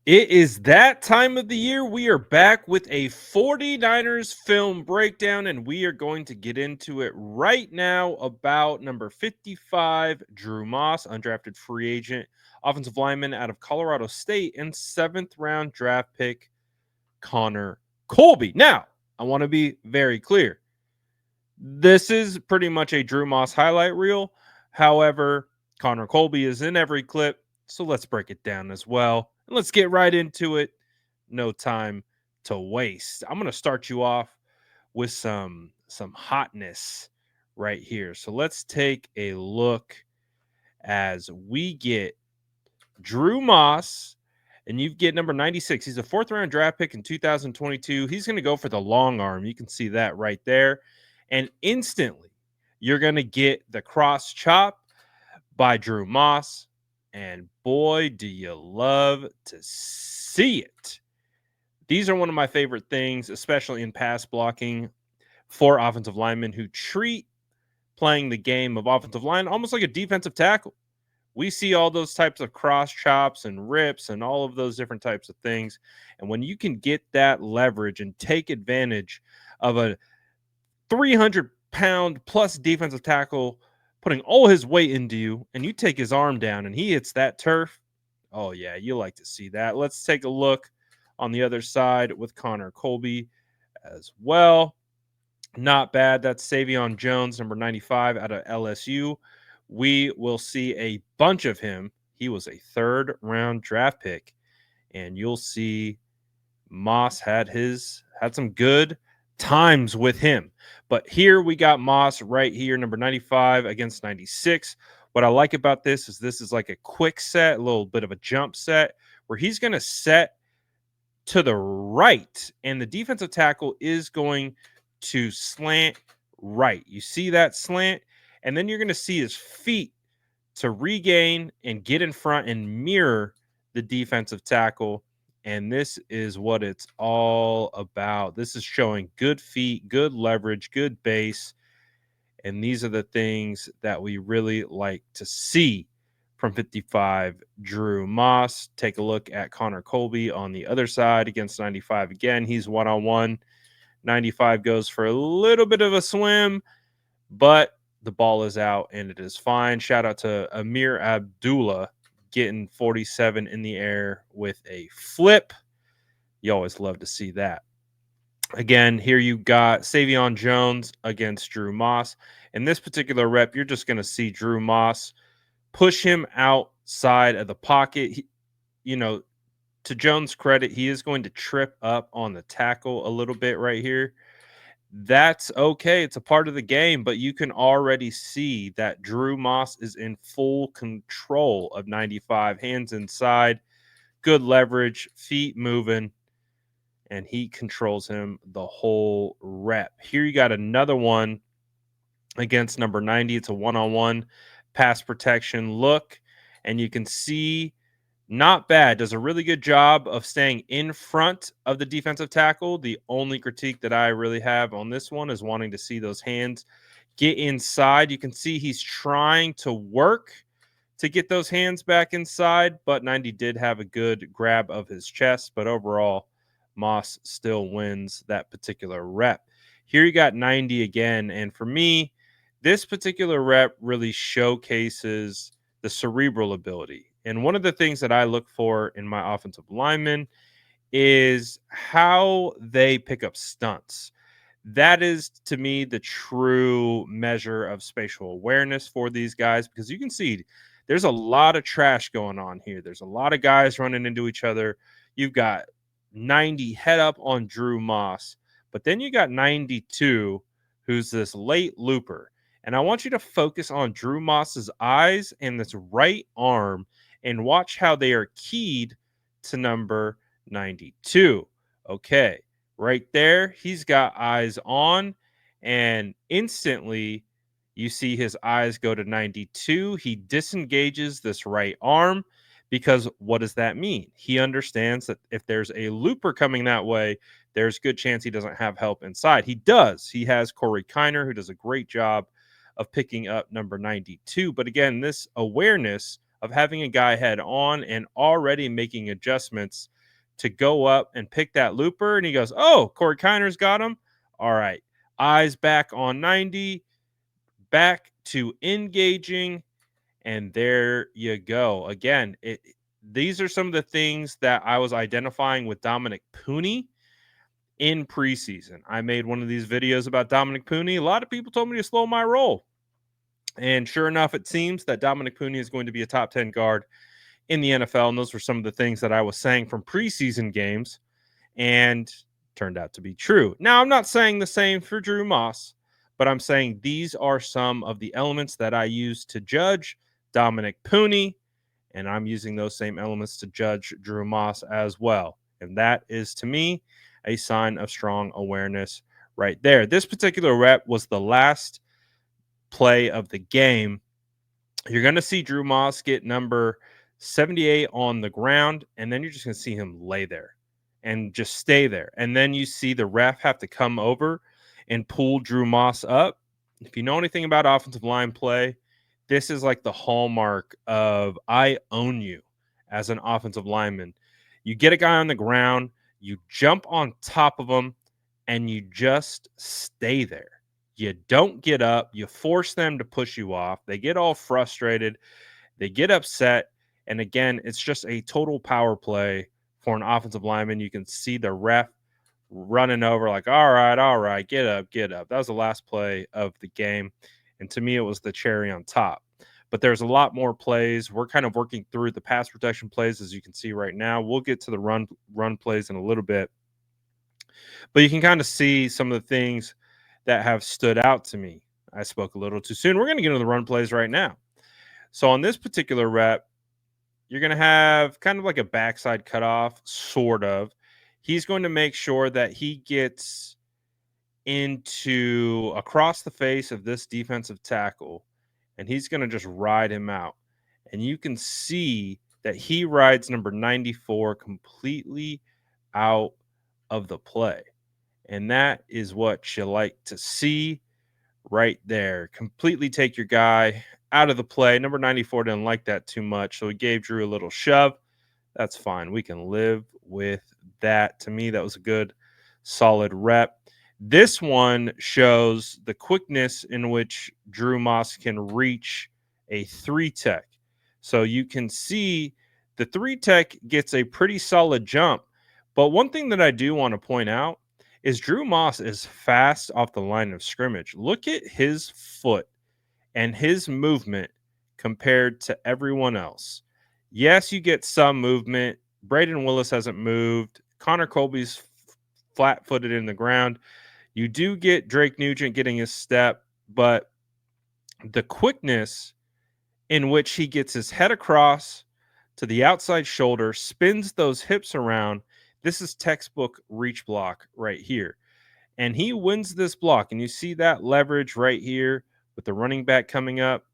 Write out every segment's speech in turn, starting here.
It is that time of the year. We are back with a 49ers film breakdown, and we are going to get into it right now about number 55, Drew Moss, undrafted free agent, offensive lineman out of Colorado State, and seventh round draft pick, Connor Colby. Now, I want to be very clear. This is pretty much a Drew Moss highlight reel. However, Connor Colby is in every clip, so let's break it down as well. And let's get right into it. No time to waste. I'm going to start you off with some hotness right here. So let's take a look as we get Drew Moss, and you get number 96. He's a fourth round draft pick in 2022. He's going to go for the long arm. You can see that right there. And instantly, you're going to get the cross chop by Drew Moss. And boy, do you love to see it. These are one of my favorite things, especially in pass blocking for offensive linemen who treat playing the game of offensive line almost like a defensive tackle. We see all those types of cross chops and rips and all of those different types of things. And when you can get that leverage and take advantage of a 300-pound plus defensive tackle putting all his weight into you, and you take his arm down and he hits that turf, oh, yeah, you like to see that. Let's take a look on the other side with Connor Colby as well. Not bad. That's Savion Jones, number 95 out of LSU. We will see a bunch of him. He was a third round draft pick, and you'll see Moss had some good times with him. But here we got Moss right here, number 95 against 96. What I like about this is like a quick set, a little bit of a jump set where he's going to set to the right, and the defensive tackle is going to slant right. You see that slant, and then you're going to see his feet to regain and get in front and mirror the defensive tackle. And this is what it's all about. This is showing good feet, good leverage, good base. And these are the things that we really like to see from 55, Drew Moss. Take a look at Connor Colby on the other side against 95 again. He's one-on-one. 95 goes for a little bit of a swim, but the ball is out and it is fine. Shout out to Amir Abdullah getting 47 in the air with a flip. You always love to see that. Again, here you got Savion Jones against Drew Moss. In this particular rep, you're just going to see Drew Moss push him outside of the pocket. To Jones' credit, he is going to trip up on the tackle a little bit right here. That's okay. It's a part of the game, but you can already see that Drew Moss is in full control of 95. Hands inside, good leverage, feet moving, and he controls him the whole rep. Here you got another one against number 90. It's a one-on-one pass protection look, and you can see not bad. Does a really good job of staying in front of the defensive tackle. The only critique that I really have on this one is wanting to see those hands get inside. You can see he's trying to work to get those hands back inside, but 90 did have a good grab of his chest. But overall, Moss still wins that particular rep. Here you got 90 again. And for me, this particular rep really showcases the cerebral ability. And one of the things that I look for in my offensive linemen is how they pick up stunts. That is, to me, the true measure of spatial awareness for these guys, because you can see there's a lot of trash going on here. There's a lot of guys running into each other. You've got 90 head up on Drew Moss, but then you got 92, who's this late looper. And I want you to focus on Drew Moss's eyes and this right arm and watch how they are keyed to number 92. Okay, right there, he's got eyes on, and instantly you see his eyes go to 92. He disengages this right arm because what does that mean? He understands that if there's a looper coming that way, there's good chance he doesn't have help inside. He does. He has Corey Kiner, who does a great job of picking up number 92. But again, this awareness of having a guy head on and already making adjustments to go up and pick that looper. And he goes, oh, Corey Kiner's got him. All right. Eyes back on 90, back to engaging. And there you go. Again, these are some of the things that I was identifying with Dominic Pooney in preseason. I made one of these videos about Dominic Pooney. A lot of people told me to slow my roll. And sure enough, it seems that Dominic Pooney is going to be a top 10 guard in the NFL. And those were some of the things that I was saying from preseason games and turned out to be true. Now, I'm not saying the same for Drew Moss, but I'm saying these are some of the elements that I use to judge Dominic Pooney, and I'm using those same elements to judge Drew Moss as well. And that is, to me, a sign of strong awareness right there. This particular rep was the last play of the game. You're going to see Drew Moss get number 78 on the ground, and then you're just going to see him lay there and just stay there. And then you see the ref have to come over and pull Drew Moss up. If you know anything about offensive line play, this is like the hallmark of I own you as an offensive lineman. You get a guy on the ground, you jump on top of him, and you just stay there. You don't get up. You force them to push you off. They get all frustrated. They get upset. And again, it's just a total power play for an offensive lineman. You can see the ref running over like, all right, get up, get up. That was the last play of the game. And to me, it was the cherry on top. But there's a lot more plays. We're kind of working through the pass protection plays, as you can see right now. We'll get to the run plays in a little bit. But you can kind of see some of the things that have stood out to me. I spoke a little too soon. We're going to get into the run plays right now. So on this particular rep, you're going to have kind of like a backside cutoff, sort of. He's going to make sure that he gets into across the face of this defensive tackle, and he's going to just ride him out. And you can see that he rides number 94 completely out of the play. And that is what you like to see right there. Completely take your guy out of the play. Number 94 didn't like that too much, so he gave Drew a little shove. That's fine. We can live with that. To me, that was a good, solid rep. This one shows the quickness in which Drew Moss can reach a 3-tech. So you can see the 3-tech gets a pretty solid jump. But one thing that I do want to point out is Drew Moss is fast off the line of scrimmage. Look at his foot and his movement compared to everyone else. Yes, you get some movement. Braden Willis hasn't moved. Connor Colby's flat-footed in the ground. You do get Drake Nugent getting his step, but the quickness in which he gets his head across to the outside shoulder, spins those hips around, this is textbook reach block right here. And he wins this block. And you see that leverage right here with the running back coming up.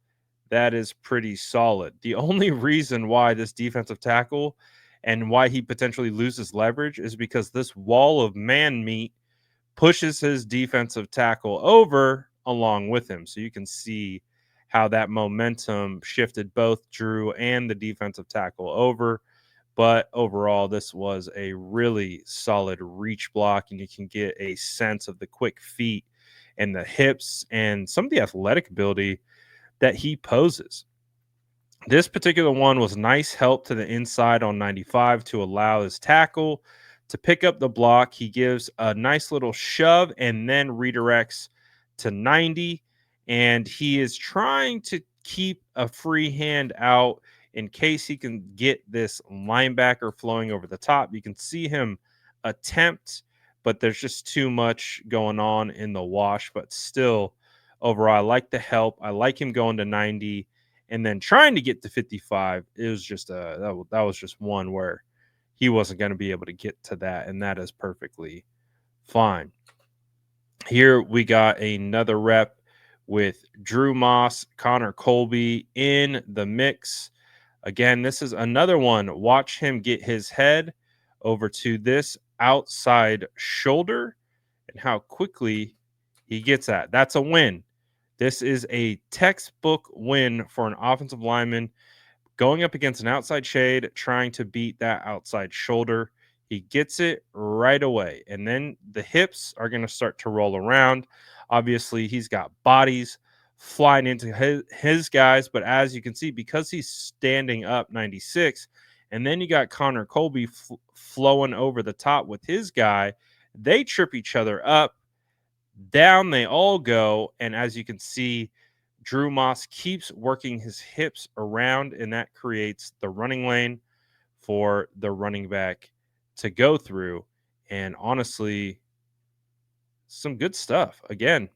That is pretty solid. The only reason why this defensive tackle and why he potentially loses leverage is because this wall of man meat pushes his defensive tackle over along with him. So you can see how that momentum shifted both Drew and the defensive tackle over. But overall, this was a really solid reach block, and you can get a sense of the quick feet and the hips and some of the athletic ability that he poses. This particular one was nice help to the inside on 95 to allow his tackle to pick up the block. He gives a nice little shove and then redirects to 90. And he is trying to keep a free hand out in case he can get this linebacker flowing over the top. You can see him attempt, but there's just too much going on in the wash. But still, overall, I like the help. I like him going to 90 and then trying to get to 55. It was just that was just one where he wasn't going to be able to get to that, and that is perfectly fine. Here we got another rep with Drew Moss, Connor Colby in the mix. Again, this is another one. Watch him get his head over to this outside shoulder and how quickly he gets that. That's a win. This is a textbook win for an offensive lineman. going up against an outside shade, trying to beat that outside shoulder. He gets it right away. And then the hips are going to start to roll around. Obviously, he's got bodies flying into his guys. But as you can see, because he's standing up 96, and then you got Connor Colby flowing over the top with his guy, they trip each other up. Down they all go. And as you can see, Drew Moss keeps working his hips around, and that creates the running lane for the running back to go through. And honestly, some good stuff. Again,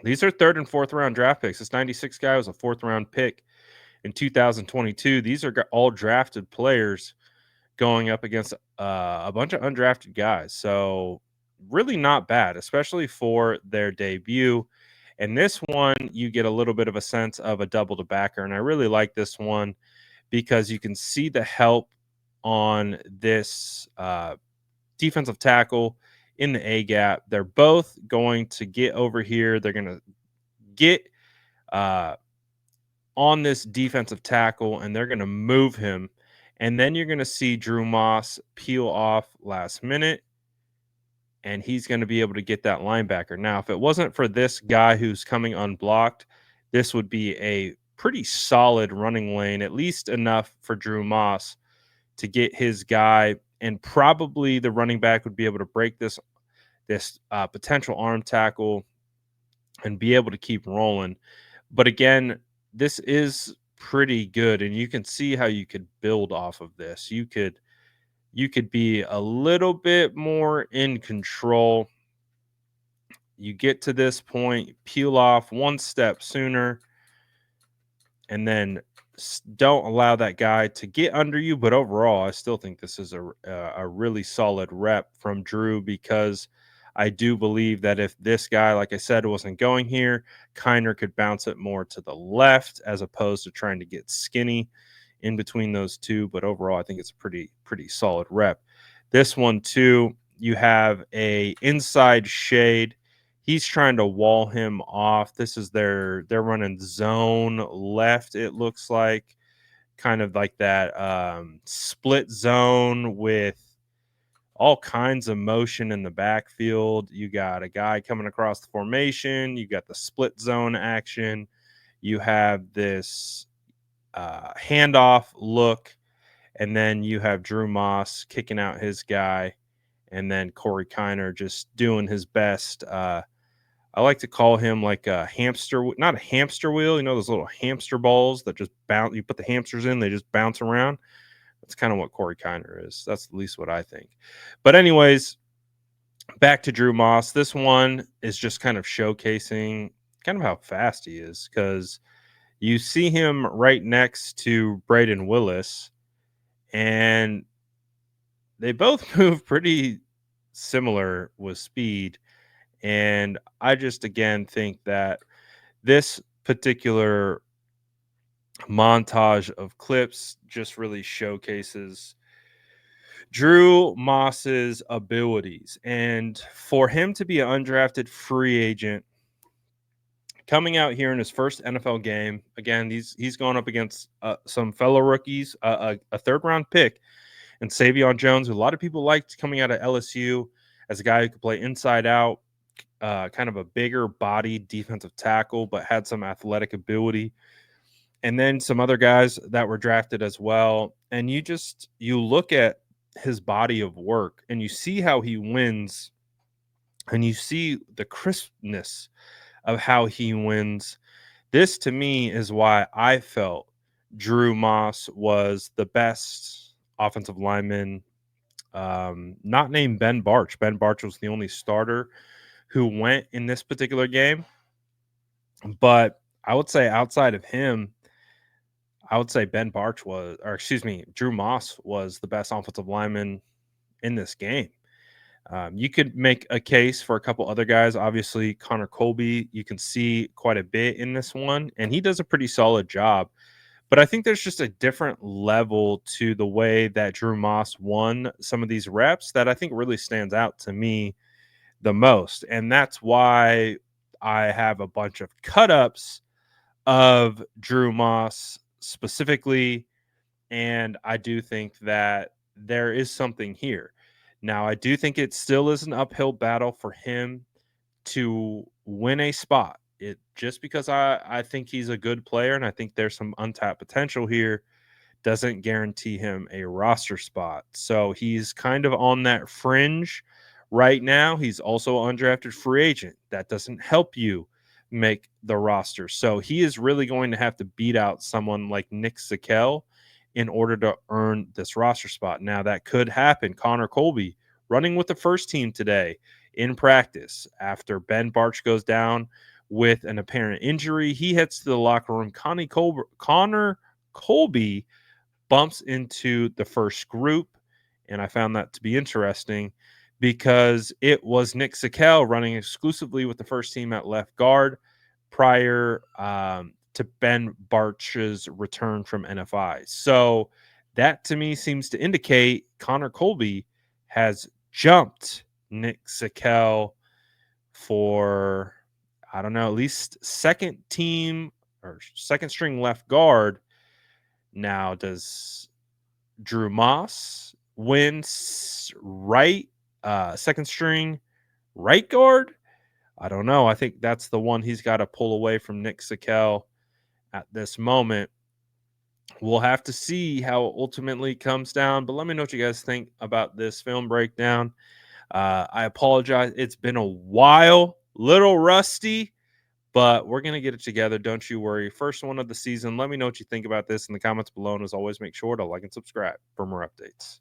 these are third and fourth round draft picks. This 96 guy was a fourth round pick in 2022. These are all drafted players going up against a bunch of undrafted guys. So, really not bad, especially for their debut. And this one, you get a little bit of a sense of a double to backer. And I really like this one because you can see the help on this defensive tackle in the A gap. They're both going to get over here. They're going to get uh, on this defensive tackle, and they're going to move him. And then you're going to see Drew Moss peel off last minute, and he's going to be able to get that linebacker. Now, if it wasn't for this guy who's coming unblocked, this would be a pretty solid running lane, at least enough for Drew Moss to get his guy, and probably the running back would be able to break this potential arm tackle and be able to keep rolling. But again, this is pretty good, and you can see how you could build off of this. You could be a little bit more in control. You get to this point, peel off one step sooner, and then don't allow that guy to get under you. But overall, I still think this is a really solid rep from Drew, because I do believe that if this guy, like I said, wasn't going here, Kiner could bounce it more to the left as opposed to trying to get skinny in between those two. But overall, I think it's a pretty solid rep. This one too, you have a inside shade. He's trying to wall him off. This is they're running zone left, it looks like, kind of like that split zone with all kinds of motion in the backfield. You got a guy coming across the formation. You got the split zone action. You have this handoff look, and then you have Drew Moss kicking out his guy, and then Corey Kiner just doing his best. I like to call him like a hamster, not a hamster wheel. You know, those little hamster balls that just bounce. You put the hamsters in, they just bounce around. That's kind of what Corey Kiner is. That's at least what I think. But anyways, back to Drew Moss. This one is just kind of showcasing kind of how fast he is, because you see him right next to Braden Willis, and they both move pretty similar with speed. And I just, again, think that this particular montage of clips just really showcases Drew Moss's abilities. And for him to be an undrafted free agent coming out here in his first NFL game, again, he's going up against some fellow rookies, a third round pick, and Savion Jones, who a lot of people liked coming out of LSU as a guy who could play inside out, kind of a bigger body defensive tackle, but had some athletic ability. And then some other guys that were drafted as well. And you look at his body of work and you see how he wins, and you see the crispness of how he wins. This to me is why I felt Drew Moss was the best offensive lineman, not named Ben Barch. Ben Barch was the only starter who went in this particular game. But I would say outside of him, I would say Drew Moss was the best offensive lineman in this game. You could make a case for a couple other guys. Obviously, Connor Colby, you can see quite a bit in this one, and he does a pretty solid job. But I think there's just a different level to the way that Drew Moss won some of these reps that I think really stands out to me the most. And that's why I have a bunch of cut ups of Drew Moss specifically. And I do think that there is something here. Now, I do think it still is an uphill battle for him to win a spot. It just because I think he's a good player and I think there's some untapped potential here doesn't guarantee him a roster spot. So he's kind of on that fringe right now. He's also an undrafted free agent. That doesn't help you make the roster. So he is really going to have to beat out someone like Nick Zakelj in order to earn this roster spot. Now, that could happen. Connor Colby running with the first team today in practice after Ben Barch goes down with an apparent injury. He heads to the locker room. Connor Colby bumps into the first group, and I found that to be interesting because it was Nick Zakelj running exclusively with the first team at left guard prior to Ben Barch's return from NFI. So that to me seems to indicate Connor Colby has jumped Nick Zakelj for, I don't know, at least second team or second string left guard. Now, does Drew Moss win second string right guard? I don't know. I think that's the one he's got to pull away from Nick Zakelj at this moment. We'll have to see how it ultimately comes down, but let me know what you guys think about this film breakdown. I apologize. It's been a while, little rusty, but we're going to get it together. Don't you worry. First one of the season. Let me know what you think about this in the comments below. And as always, make sure to like and subscribe for more updates.